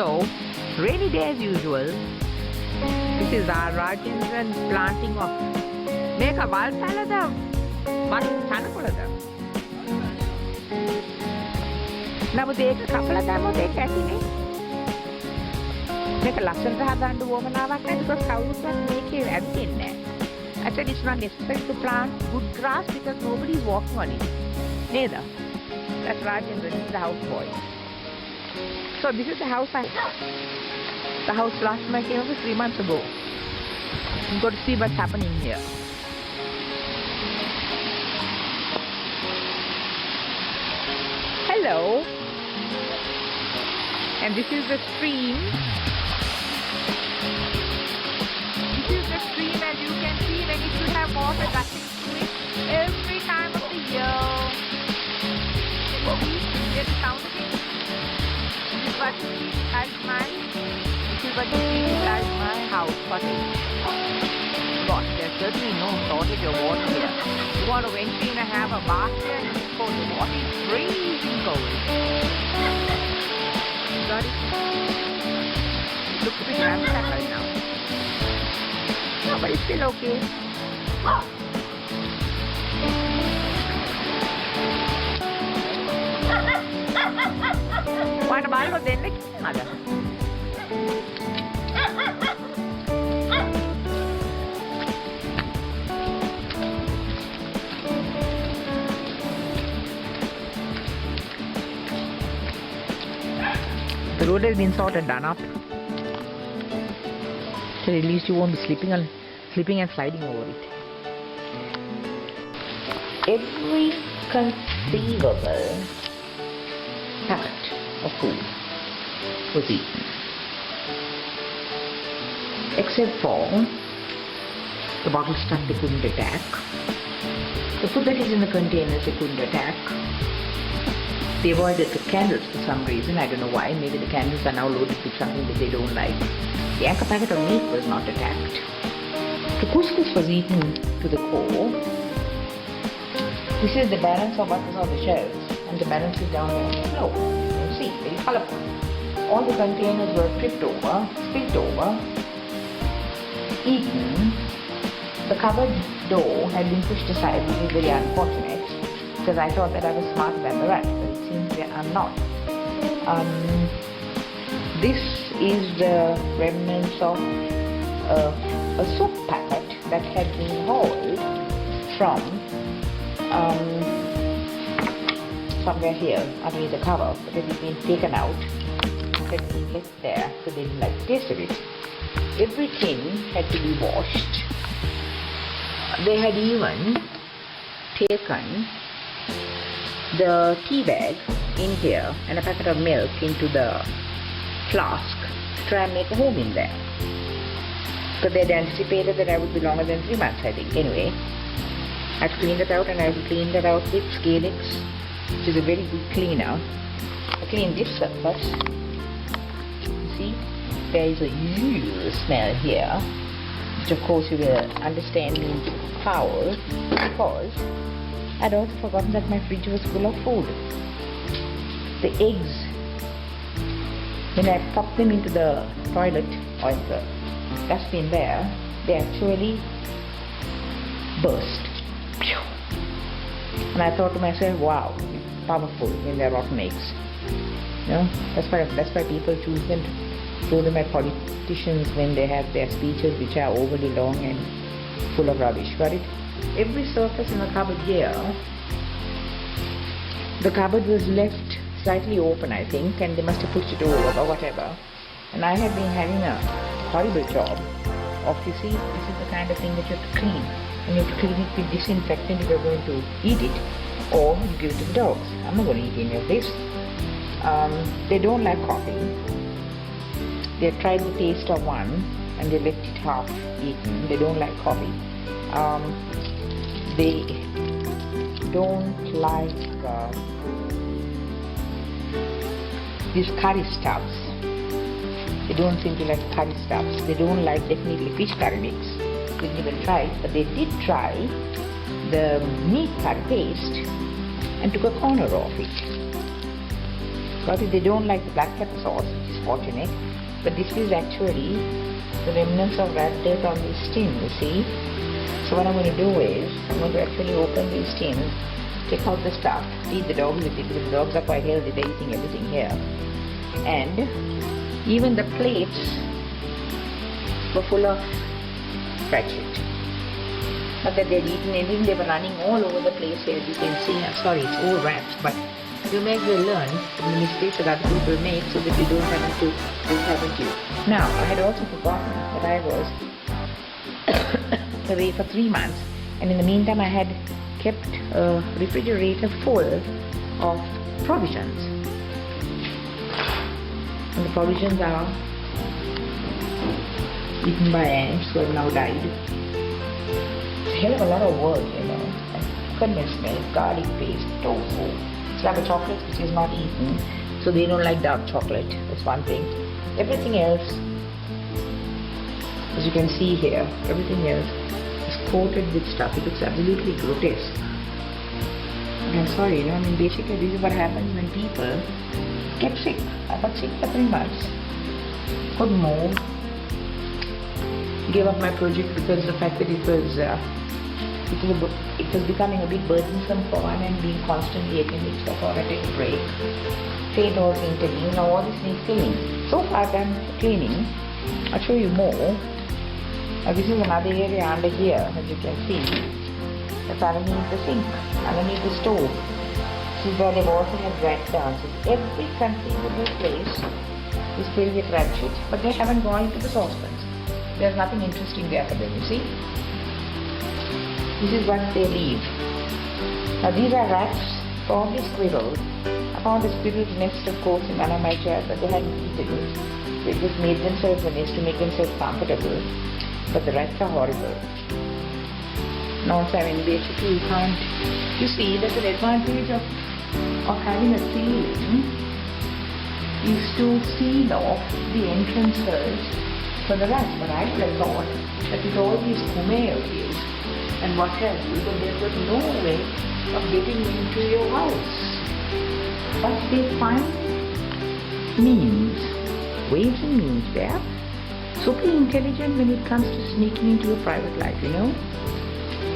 So, rainy day as usual. This is our Rajendran planting of මේක වල් පැලද මත් තනකොළද නමුත් ඒක කපලා දැම්මොත් ඒක ඇතිනේ මේක ලස්සනට හදන්න වොමනාවක් නැහැ because කවුරුත් මේකේ ඇවිදින්නේ නැහැ. I said it's not necessary to plant good grass because nobody is walking on it. Neither. That's Rajendran, he's the house boy. So this is the house the house last time I came over 3 months ago. You've got to see what's happening here. Hello. And this is the stream. This is the stream, as you can see, when it should have water gushing through it every time of the year. Can you see? There's the sound of it. This is what you see as my house cottage. Gosh, there's certainly no shortage of water here. You want to venture in and have a bath here and it's cold. The water is freezing cold. Got it? It looks a bit ransacked right now. No, but it's still okay. What about it then? Mother. The road has been sort of done up. So at least you won't be slipping and sliding over it. Every conceivable packet of food was eaten. Except for the bottle stuff they couldn't attack. The food that is in the containers they couldn't attack. They avoided the candles for some reason. I don't know why. Maybe the candles are now loaded with something that they don't like. The anchor packet of meat was not attacked. The couscous was eaten to the core. This is the balance of what was on the shelves. And the balance is down there on the floor. You see, very colorful. All the containers were tripped over, spilt over, eaten. The cupboard door had been pushed aside, which is very unfortunate. Because I thought that I was smarter than the rest, but it seems that I'm not. This is the remnants of a soap packet that had been hauled from somewhere here underneath the cover, but it had been taken out, had been left there, so they didn't like the taste of it. Every tin had to be washed. They had even taken the tea bag in here and a packet of milk into the flask to try and make a home in there. Because they had anticipated that I would be longer than 3 months, I think. Anyway, I've cleaned it out and I've cleaned it out with Scalix, which is a very good cleaner. I cleaned this surface. You see, there is a smell here, which of course you will understand means foul, because I'd also forgotten that my fridge was full of food. The eggs, when I popped them into the toilet or the dustbin there, they actually burst. And I thought to myself, wow, it's powerful when they're rotten eggs. You know, that's why people choose them to throw them at politicians when they have their speeches which are overly long and full of rubbish. Got it? Every surface in the cupboard here, the cupboard was left slightly open, I think, and they must have pushed it over or whatever. And I had been having a horrible job of, you see, this is the kind of thing that you have to clean. And you have to clean it with disinfectant if you're going to eat it, or you give it to the dogs. I'm not going to eat any of this. They don't like coffee. They tried the taste of one and they left it half eaten. They don't like coffee. They don't like these curry stuffs. They don't seem to like curry stuffs. They don't like definitely fish curry mix. They didn't even try it, but they did try the meat curry paste and took a corner off it. But if they don't like the black pepper sauce, which is fortunate, but this is actually the remnants of rat dirt on this tin, you see. So what I'm going to do is, I'm going to actually open these tins, take out the stuff, feed the dogs with it, because the dogs are quite healthy, they're eating everything here. And even the plates were full of ratchet. Not that they'd eaten anything, they were running all over the place here, as you can see. I'm sorry, it's all rats, but you may as well learn from the mistakes that other people make so that you don't have to do, haven't you? Now, I had also forgotten that I was away for 3 months, and in the meantime I had kept a refrigerator full of provisions. And the provisions are eaten by ants who have now died. It's a hell of a lot of work, you know. Condensed milk, garlic paste, tofu, slab of chocolate which is not eaten, so they don't like dark chocolate. That's one thing. Everything else, as you can see here, everything else is coated with stuff. It looks absolutely grotesque. And I'm sorry, you know, I mean, basically this is what happens when people get sick. I got sick for 3 months. Couldn't move. Gave up my project because of the fact that it was becoming a bit burdensome for one and being constantly attended, so I thought I'd take a break. Fate also intervened. Now all this needs cleaning. So far I've done cleaning. I'll show you more. Now this is another area under here, as you can see. That's underneath the sink, underneath the stove. This is where they've also had rat dances. Every conceivable place is filled with rat shit, but they haven't gone into the saucepans. There's nothing interesting there for them, you see. This is what they leave. Now these are rats, probably squirrels. I found a squirrel's nest, of course, in one of my chairs, but they hadn't eaten it. They just made themselves a nest to make themselves comfortable. But the rats are horrible. Now, so I mean, basically you can't... You see, that's an advantage of having a ceiling is to seal off the entrances for the rats. But I would have thought that with all these kumeos and what have you, then they've got no way of getting into your house. But they find means, ways and means. They are super intelligent when it comes to sneaking into your private life, you know.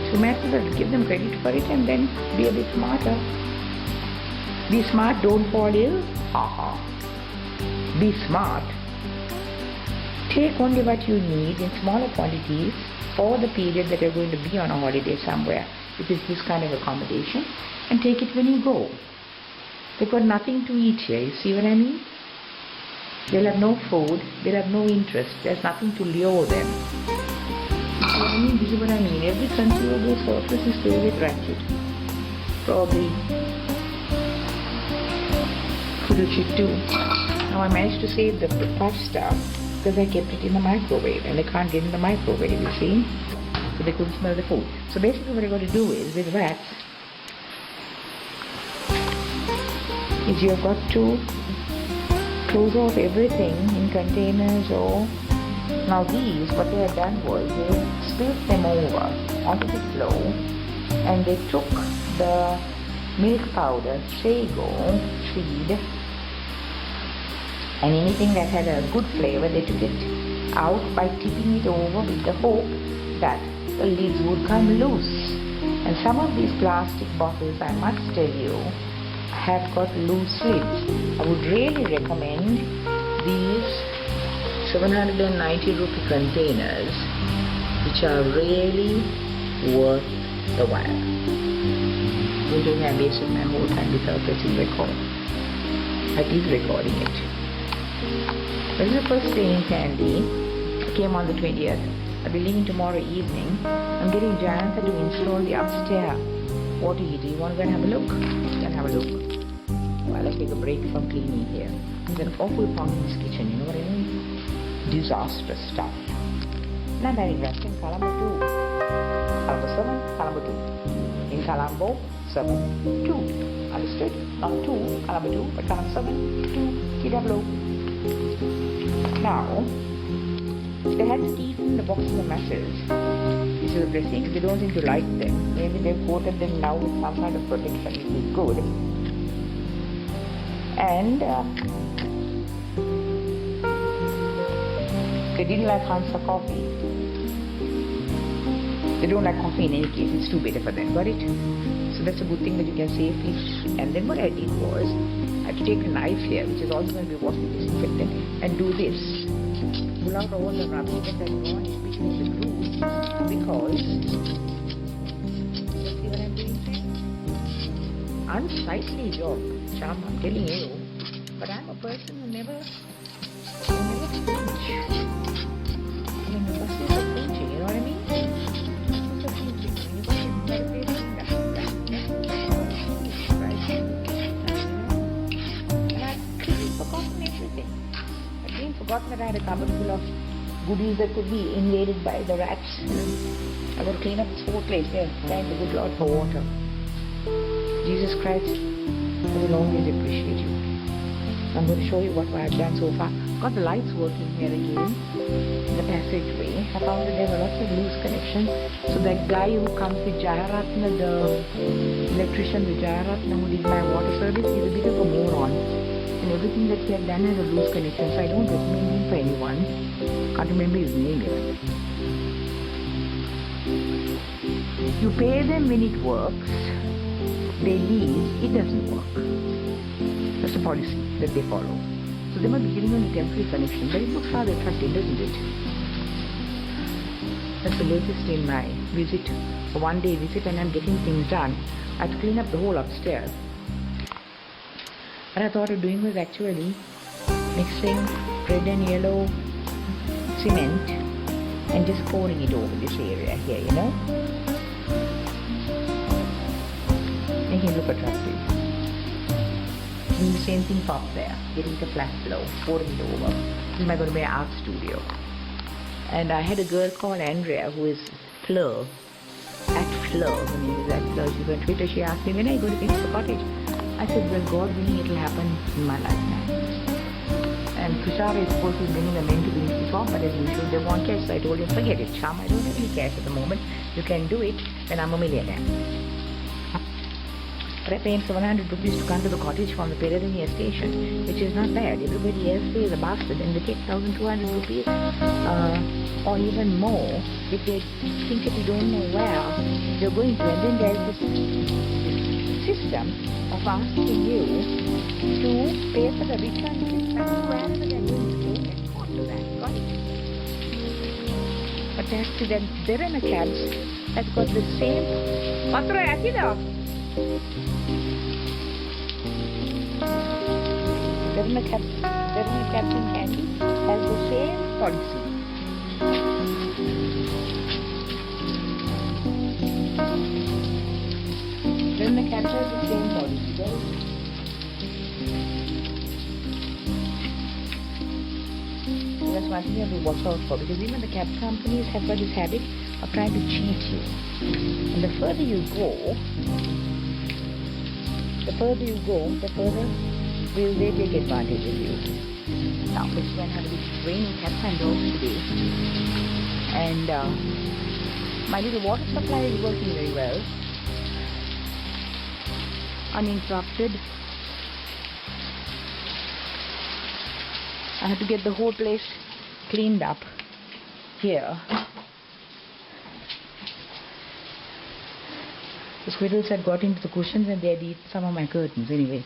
So you might as well give them credit for it and then be a bit smarter. Be smart, don't fall ill. Be smart. Take only what you need in smaller quantities for the period that you're going to be on a holiday somewhere, if it's this kind of accommodation, and take it when you go. They've got nothing to eat here, you see what I mean? They'll have no food, they'll have no interest, there's nothing to lure them. You see what I mean? This is what I mean. Every conceivable surface is filled with ratchet. Probably food shit too. Now I managed to save the pasta because I kept it in the microwave, and they can't get in the microwave, you see? So they couldn't smell the food. So basically what I got to do is, with rats, is you've got to close off everything in containers or... Now these, what they had done was, they spilled them over onto the floor, and they took the milk powder, sago seed, and anything that had a good flavor, they took it out by tipping it over with the hope that the lids would come loose. And some of these plastic bottles, I must tell you, have got loose lids. I would really recommend these 790 rupee containers, which are really worth the while. Don't think I'm wasting my whole time without pressing record. I keep recording it. This is the first day in Candy. I came on the 20th. I'll be leaving tomorrow evening. I'm getting Jayantha to install the upstairs water heater. You want to go and have a look? Then have a look. While I take a break from cleaning here. There's an awful pong in this kitchen, you know what I mean? Disastrous stuff. And I'm having rest in Colombo too. Colombo 7, Colombo 2. In Colombo 7, 2. Understood? Not 2, Colombo 2, but Colombo 7, 2, TWO. Now, they had eaten the boxes of mashes. These are the dressings. They don't seem to like them. Maybe they've coated them now with some kind of protection, which is good. And they didn't like Hansa coffee. They don't like coffee in any case, it's too bitter for them, got it? So that's a good thing that you can safely. And then what I did was, I had to take a knife here, which is also going to be washed with disinfectant, and do this. Pull out all the rubbish that had gone in between the grooves, because, you see what I'm doing here? Unsightly job, Cham, I'm telling you. But I'm a person who never flinch. I mean, the buses are flinching, you know what I mean? Forgotten that I had a cupboard full of goodies that could be invaded by the rats. I got to clean up this whole place here. Thank the good Lord for water. Jesus Christ, I will always appreciate you. I'm going to show you what I've done so far. Got the lights working here again in the passageway. I found that there were lots of loose connections. So that guy who comes with Jayaratna, the electrician with Jayaratna who did my water service, he's a bit of a moron. And everything that he had done had a loose connection, so I don't recommend him for anyone. Can't remember his name even. You pay them when it works, they leave, it doesn't work. That's a policy that they follow. So they might be giving them a temporary connection, but it looks rather attractive, doesn't it? That's the latest in my visit, a one-day visit, and I'm getting things done. I have to clean up the whole upstairs. What I thought of doing was actually mixing red and yellow cement and just pouring it over this area here, you know, making it look attractive. Doing the same thing top there, getting the flat flow, pouring it over. This is going to be an art studio. And I had a girl called Andrea who is Fleur, at Fleur, her name is at Fleur, she's on Twitter. She asked me, when are you going to finish the cottage? I said, well, God willing, it will happen in my lifetime. And Tushar is supposed to be bringing the men to finish this off, but as usual, they want cash. So I told him, forget it, Sham, I don't have any cash at the moment. You can do it when I'm a millionaire. But I pay him 700 rupees to come to the cottage from the Peradeniya station, which is not bad. Everybody else pays a bastard and they take 1,200 rupees or even more if they think that you don't know where you're going to. And then there's this system of asking you to pay for the return distance wherever they're going to go and cost to that. Got it? But that's that Derana cabs has got the same. Patra Akida. Derana cabs in Candy has the same policy. Then the capture the same policy, right? So that's one thing you have to watch out for, because even the cab companies have got this habit of trying to cheat you. And the further you go, the further will they take advantage of you. Now, this one have this raining cats and dogs today. And my little water supply is working very well. Uninterrupted. I have to get the whole place cleaned up here. The squirrels had got into the cushions and they had eaten some of my curtains anyway.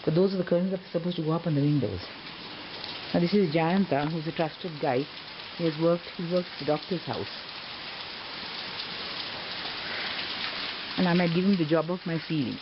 But those are the curtains that are supposed to go up on the windows. Now this is Jayanta, who's a trusted guy. He works at the doctor's house. And I might give him the job of my ceiling.